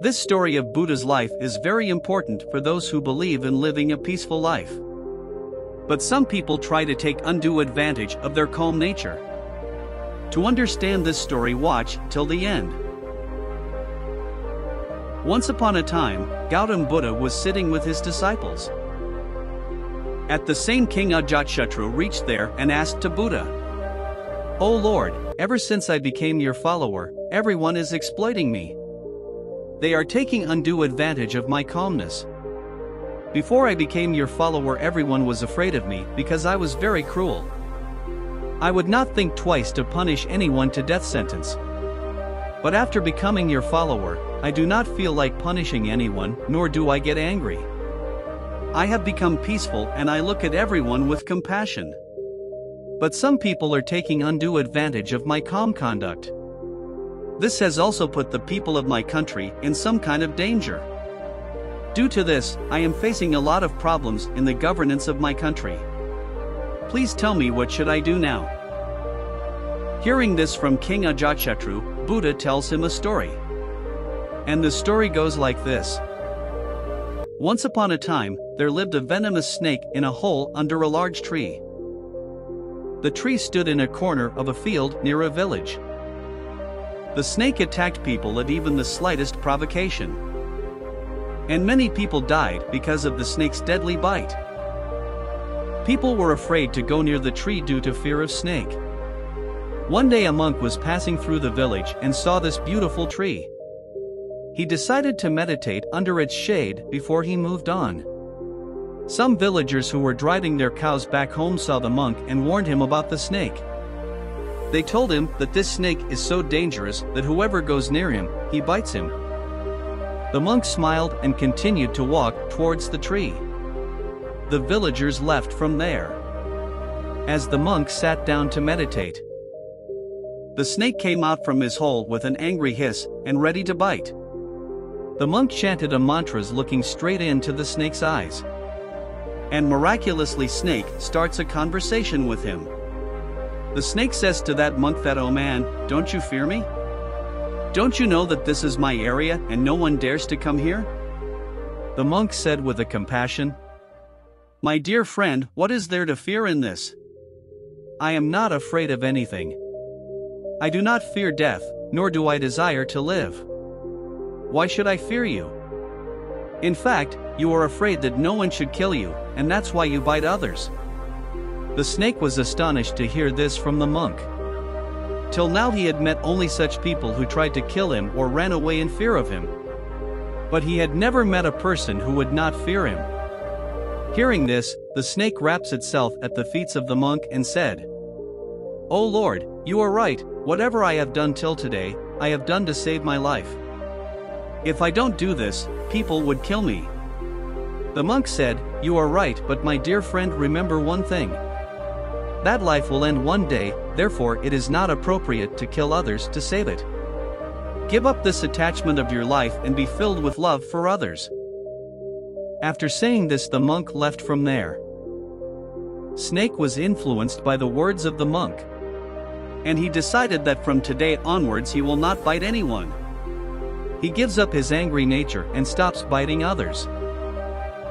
This story of Buddha's life is very important for those who believe in living a peaceful life. But some people try to take undue advantage of their calm nature. To understand this story, watch till the end. Once upon a time, Gautam Buddha was sitting with his disciples. At the same King Ajatashatru reached there and asked to Buddha, "O Lord, ever since I became your follower, everyone is exploiting me. They are taking undue advantage of my calmness. Before I became your follower, everyone was afraid of me because I was very cruel. I would not think twice to punish anyone to death sentence. But after becoming your follower, I do not feel like punishing anyone, nor do I get angry. I have become peaceful and I look at everyone with compassion. But some people are taking undue advantage of my calm conduct. This has also put the people of my country in some kind of danger. Due to this, I am facing a lot of problems in the governance of my country. Please tell me, what should I do now?" Hearing this from King Ajatashatru, Buddha tells him a story. And the story goes like this. Once upon a time, there lived a venomous snake in a hole under a large tree. The tree stood in a corner of a field near a village. The snake attacked people at even the slightest provocation. And many people died because of the snake's deadly bite. People were afraid to go near the tree due to fear of snake. One day a monk was passing through the village and saw this beautiful tree. He decided to meditate under its shade before he moved on. Some villagers who were driving their cows back home saw the monk and warned him about the snake. They told him that this snake is so dangerous that whoever goes near him, he bites him. The monk smiled and continued to walk towards the tree. The villagers left from there. As the monk sat down to meditate, the snake came out from his hole with an angry hiss and ready to bite. The monk chanted a mantra looking straight into the snake's eyes. And miraculously, snake starts a conversation with him. The snake says to that monk that, "Oh man, don't you fear me? Don't you know that this is my area and no one dares to come here?" The monk said with a compassion, "My dear friend, what is there to fear in this? I am not afraid of anything. I do not fear death, nor do I desire to live. Why should I fear you? In fact, you are afraid that no one should kill you, and that's why you bite others." The snake was astonished to hear this from the monk. Till now he had met only such people who tried to kill him or ran away in fear of him. But he had never met a person who would not fear him. Hearing this, the snake wraps itself at the feet of the monk and said, "O Lord, you are right, whatever I have done till today, I have done to save my life. If I don't do this, people would kill me." The monk said, "You are right, but my dear friend, remember one thing. That life will end one day, therefore it is not appropriate to kill others to save it. Give up this attachment of your life and be filled with love for others." After saying this, the monk left from there. Snake was influenced by the words of the monk. And he decided that from today onwards he will not bite anyone. He gives up his angry nature and stops biting others.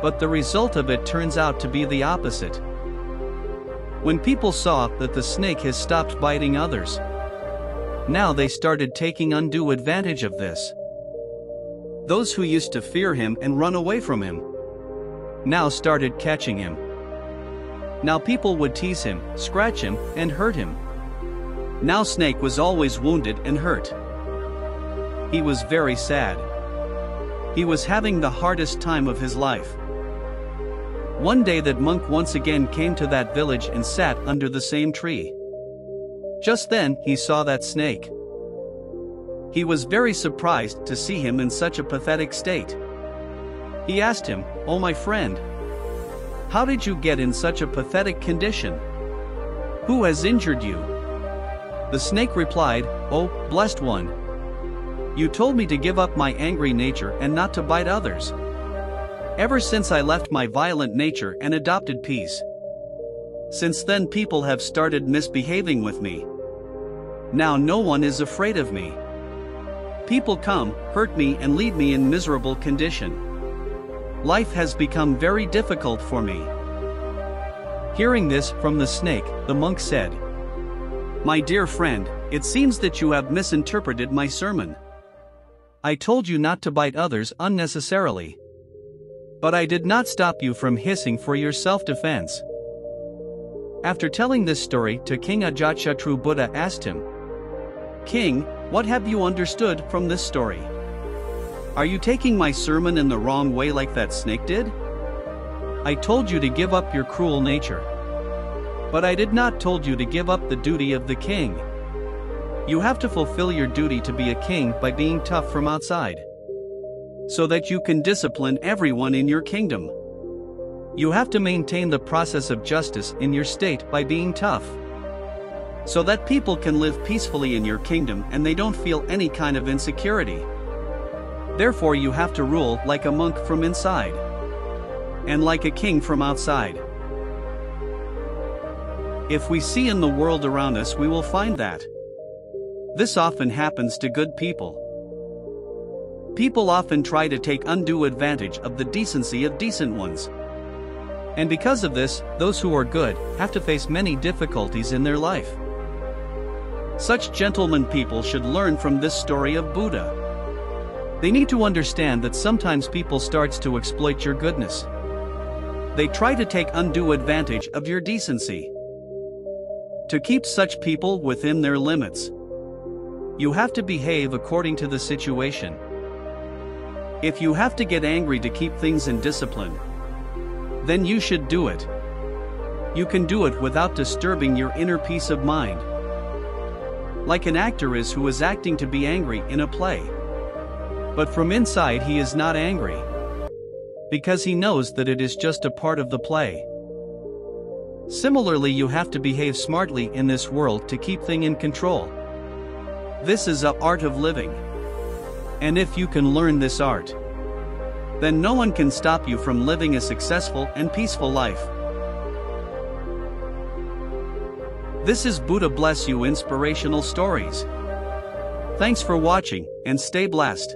But the result of it turns out to be the opposite. When people saw that the snake has stopped biting others, now they started taking undue advantage of this. Those who used to fear him and run away from him now started catching him. Now people would tease him, scratch him, and hurt him. Now snake was always wounded and hurt. He was very sad. He was having the hardest time of his life. One day that monk once again came to that village and sat under the same tree. Just then he saw that snake. He was very surprised to see him in such a pathetic state. He asked him, "Oh my friend, how did you get in such a pathetic condition? Who has injured you?" The snake replied, "Oh, blessed one, you told me to give up my angry nature and not to bite others. Ever since I left my violent nature and adopted peace, since then people have started misbehaving with me. Now no one is afraid of me. People come, hurt me and leave me in miserable condition. Life has become very difficult for me." Hearing this from the snake, the monk said, "My dear friend, it seems that you have misinterpreted my sermon. I told you not to bite others unnecessarily. But I did not stop you from hissing for your self-defense." After telling this story to King Ajatashatru, Buddha asked him, "King, what have you understood from this story? Are you taking my sermon in the wrong way like that snake did? I told you to give up your cruel nature. But I did not told you to give up the duty of the king. You have to fulfill your duty to be a king by being tough from outside, so that you can discipline everyone in your kingdom. You have to maintain the process of justice in your state by being tough, so that people can live peacefully in your kingdom and they don't feel any kind of insecurity. Therefore you have to rule like a monk from inside, and like a king from outside." If we see in the world around us, we will find that this often happens to good people. People often try to take undue advantage of the decency of decent ones. And because of this, those who are good have to face many difficulties in their life. Such gentlemen people should learn from this story of Buddha. They need to understand that sometimes people starts to exploit your goodness. They try to take undue advantage of your decency. To keep such people within their limits, you have to behave according to the situation. If you have to get angry to keep things in discipline, then you should do it. You can do it without disturbing your inner peace of mind. Like an actor is who is acting to be angry in a play, but from inside he is not angry, because he knows that it is just a part of the play. Similarly, you have to behave smartly in this world to keep things in control. This is the art of living. And if you can learn this art, then no one can stop you from living a successful and peaceful life. This is Buddha Bless You Inspirational Stories. Thanks for watching, and stay blessed.